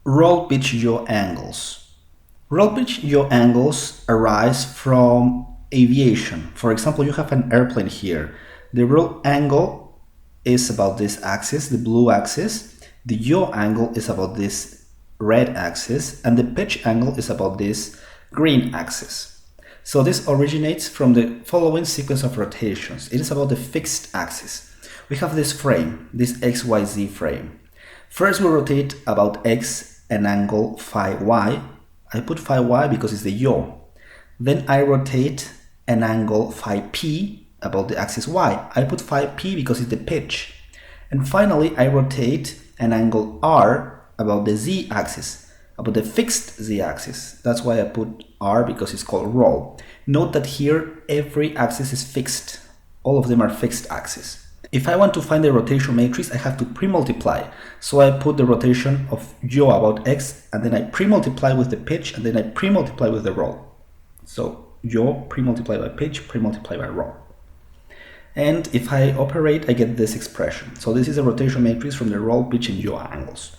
Roll pitch yaw angles. Roll pitch yaw angles arise from aviation. For example, you have an airplane here. The roll angle is about this axis, the blue axis. The yaw angle is about this red axis, and the pitch angle is about this green axis. So this originates from the following sequence of rotations. It is about the fixed axis. We have this frame, this XYZ frame. First we rotate about X an angle phi Y. I put phi Y because it's the yaw. Then I rotate an angle phi P about the axis Y. I put phi P because it's the pitch. And finally I rotate an angle R about the Z axis, about the fixed Z axis. That's why I put R, because it's called roll. Note that here every axis is fixed. All of them are fixed axes. If I want to find the rotation matrix, I have to pre-multiply. So I put the rotation of yaw about X, and then I pre-multiply with the pitch, and then I pre-multiply with the roll. So yaw pre-multiply by pitch, pre-multiply by roll. And if I operate, I get this expression. So this is a rotation matrix from the roll, pitch, and yaw angles.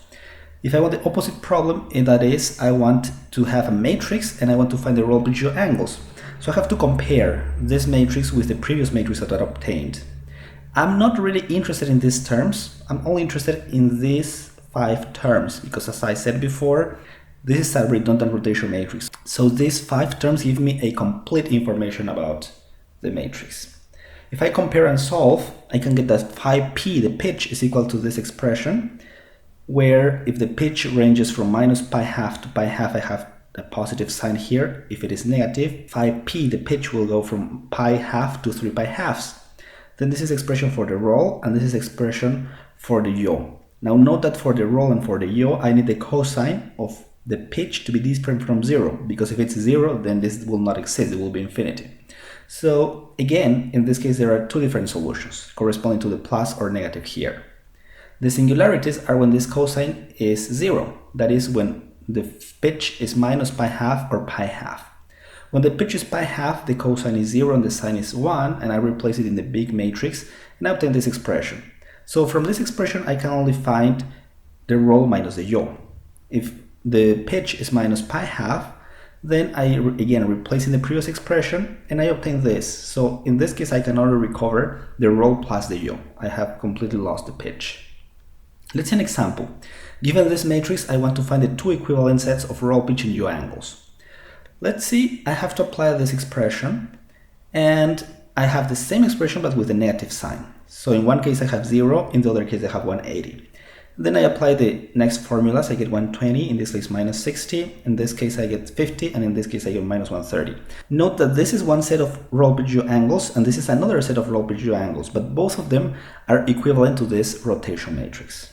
If I want the opposite problem, and that is I want to have a matrix and I want to find the roll, pitch, yaw angles. So I have to compare this matrix with the previous matrix that I obtained. I'm not really interested in these terms. I'm only interested in these 5 terms because, as I said before, this is a redundant rotation matrix. So these 5 terms give me a complete information about the matrix. If I compare and solve, I can get that phi p, the pitch, is equal to this expression, where if the pitch ranges from minus pi half to pi half, I have a positive sign here. If it is negative, phi p, the pitch, will go from pi half to 3 pi halves. Then this is expression for the roll, and this is expression for the yaw. Now note that for the roll and for the yaw, I need the cosine of the pitch to be different from 0, because if it's 0, then this will not exist, it will be infinity. So again, in this case, there are 2 different solutions corresponding to the plus or negative here. The singularities are when this cosine is 0, that is when the pitch is minus pi half or pi half. When the pitch is pi half, the cosine is 0 and the sine is 1, and I replace it in the big matrix and I obtain this expression. So from this expression, I can only find the roll minus the yaw. If the pitch is minus pi half, then I again replace in the previous expression and I obtain this. So in this case, I can only recover the roll plus the yaw. I have completely lost the pitch. Let's see an example. Given this matrix, I want to find the 2 equivalent sets of roll, pitch, and yaw angles. Let's see, I have to apply this expression, and I have the same expression but with a negative sign. So in one case I have 0, in the other case I have 180. Then I apply the next formulas. I get 120, in this case minus 60, in this case I get 50, and in this case I get minus 130. Note that this is one set of roll, pitch, yaw angles, and this is another set of roll, pitch, yaw angles, but both of them are equivalent to this rotation matrix.